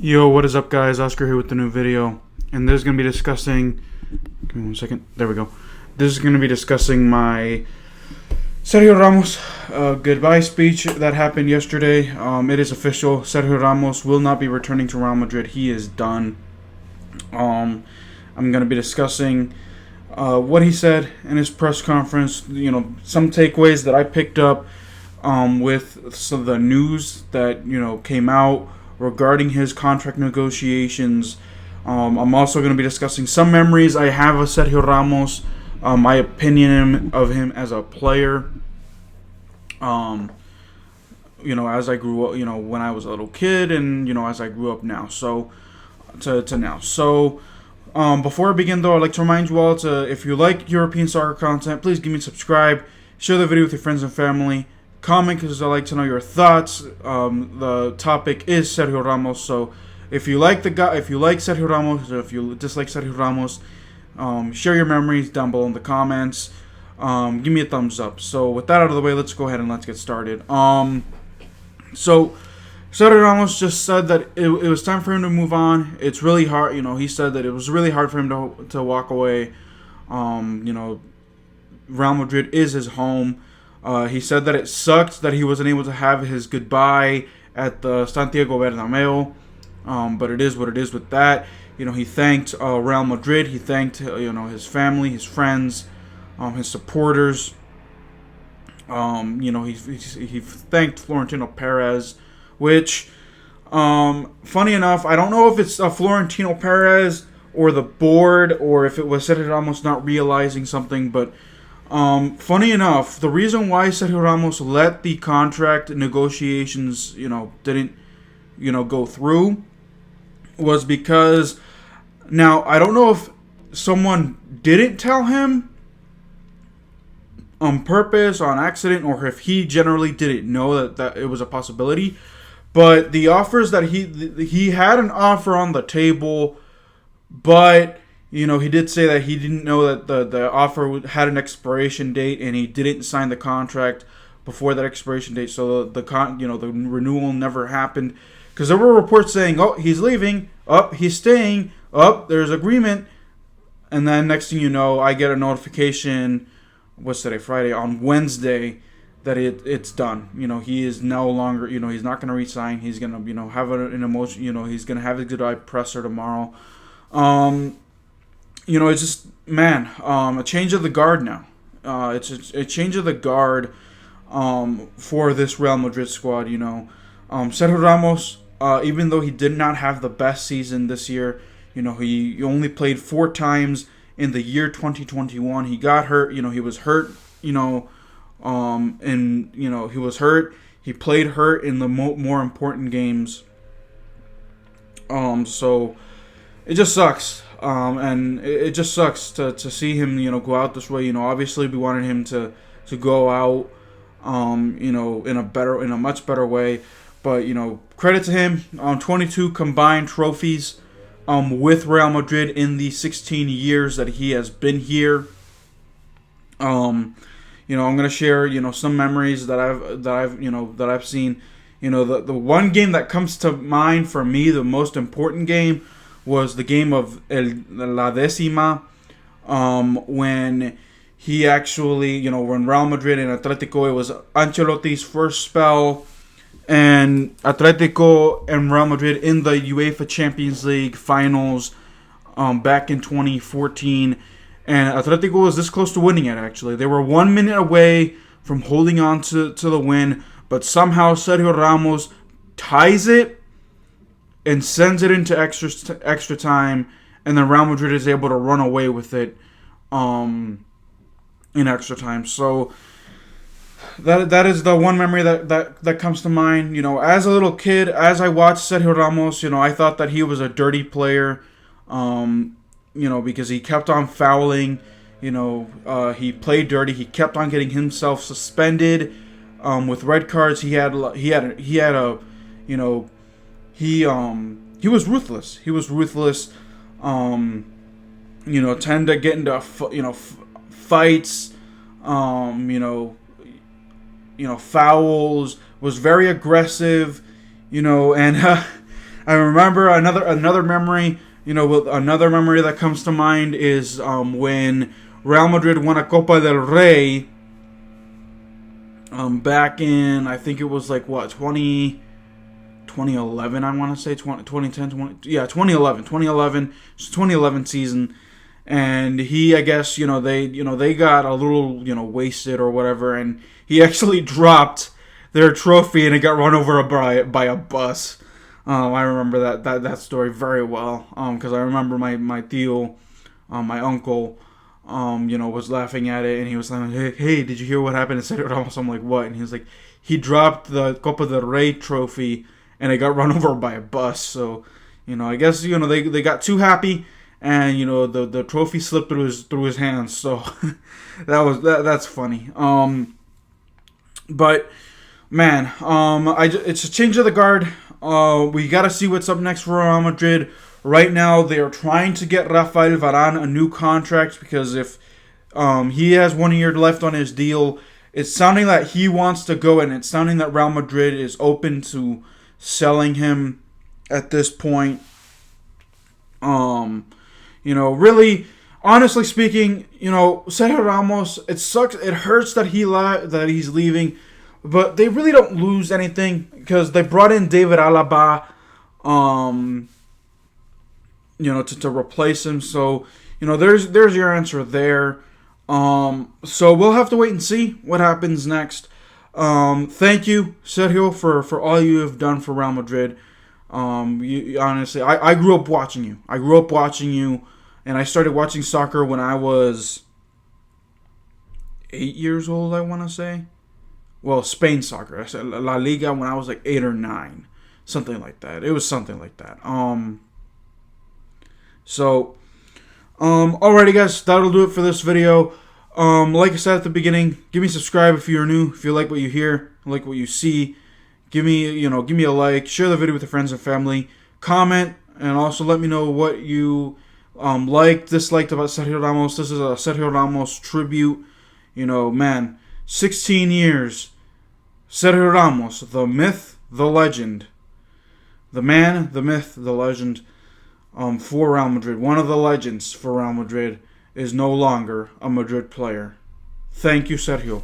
Yo, what is up, guys? Oscar here with the new video, and this is going to be discussing. Give me 1 second. There we go. This is going to be discussing my Sergio Ramos goodbye speech that happened yesterday. It is official. Sergio Ramos will not be returning to Real Madrid. He is done. I'm going to be discussing what he said in his press conference. Some takeaways that I picked up with some of the news that came out regarding his contract negotiations. I'm also going to be discussing some memories I have of Sergio Ramos, my opinion of him as a player. As I grew up, when I was a little kid, and as I grew up now. So to now. So before I begin, though, I'd like to remind you all if you like European soccer content, please give me a subscribe, share the video with your friends and family. Comment because I like to know your thoughts. The topic is Sergio Ramos, so if you like Sergio Ramos, or if you dislike Sergio Ramos, share your memories down below in the comments. Give me a thumbs up. So with that out of the way, let's go ahead and let's get started. So Sergio Ramos just said that it was time for him to move on. It's really hard. He said that it was really hard for him to walk away. Real Madrid is his home. He said that it sucked that he wasn't able to have his goodbye at the Santiago Bernabeu, but it is what it is with that. He thanked Real Madrid. He thanked his family, his friends, his supporters. He thanked Florentino Perez, which, funny enough, I don't know if it's Florentino Perez or the board or if it was Sergio Ramos not realizing something, but funny enough, the reason why Sergio Ramos let the contract negotiations, didn't, go through was because, now, I don't know if someone didn't tell him on purpose, on accident, or if he generally didn't know that it was a possibility, but the offers that he had an offer on the table, but he did say that he didn't know that the offer had an expiration date, and he didn't sign the contract before that expiration date. So the renewal never happened because there were reports saying, "Oh, he's leaving. Oh, he's staying. Oh, there's agreement." And then next thing you know, I get a notification. What's today? Friday, on Wednesday, that it's done. He is no longer. He's not going to resign. He's going to have an emotion. He's going to have his goodbye presser tomorrow. It's just, man, a change of the guard now. It's a change of the guard for this Real Madrid squad. Sergio Ramos, even though he did not have the best season this year, he only played 4 times in the year 2021. He got hurt. He was hurt. He was hurt. He played hurt in the more important games. So it just sucks. And it just sucks to see him, go out this way. Obviously we wanted him to go out, in a much better way. But credit to him. 22 combined trophies, with Real Madrid in the 16 years that he has been here. I'm gonna share, some memories that I've seen. The one game that comes to mind for me, the most important game, was the game of La Décima, when he actually, when Real Madrid and Atletico, it was Ancelotti's first spell, and Atletico and Real Madrid in the UEFA Champions League finals back in 2014, and Atletico was this close to winning it, actually. They were 1 minute away from holding on to the win, but somehow Sergio Ramos ties it and sends it into extra time, and then Real Madrid is able to run away with it in extra time. So that is the one memory that comes to mind. As a little kid, as I watched Sergio Ramos, I thought that he was a dirty player, because he kept on fouling. He played dirty. He kept on getting himself suspended with red cards. He was ruthless. Tend to get into fights. Fouls. Was very aggressive. And I remember another memory. Another memory that comes to mind is when Real Madrid won a Copa del Rey. Back in, I think it was like what, 2011, I want to say 2010, 2011 season. And he, I guess, they got a little, wasted or whatever, and he actually dropped their trophy and it got run over by a bus. I remember that story very well, because I remember my tío, my uncle, was laughing at it, and he was like, hey, did you hear what happened to Sergio Ramos? I'm like, what? And he was like, he dropped the Copa del Rey trophy and it got run over by a bus. So, I guess, they got too happy, and the trophy slipped through his hands. So that's funny. But man, it's a change of the guard. We got to see what's up next for Real Madrid. Right now, they are trying to get Rafael Varane a new contract, because if he has 1 year left on his deal, it's sounding like he wants to go, and it's sounding that Real Madrid is open to selling him at this point. Really, honestly speaking, Sergio Ramos, it sucks. It hurts that he's leaving, but they really don't lose anything, because they brought in David Alaba, to replace him. So, there's your answer there. So we'll have to wait and see what happens next. Thank you, Sergio, for all you have done for Real Madrid. Honestly, I grew up watching you. And I started watching soccer when I was 8 years old, I want to say. Well, Spain soccer. I said La Liga when I was like 8 or 9. Something like that. It was something like that. Alrighty guys, that'll do it for this video. Like I said at the beginning, give me a subscribe if you're new. If you like what you hear, like what you see, give me a like, share the video with your friends and family, comment, and also let me know what you disliked about Sergio Ramos. This is a Sergio Ramos tribute. 16 years. Sergio Ramos, the myth, the legend. The man, the myth, the legend. For Real Madrid. One of the legends for Real Madrid is no longer a Madrid player. Thank you, Sergio.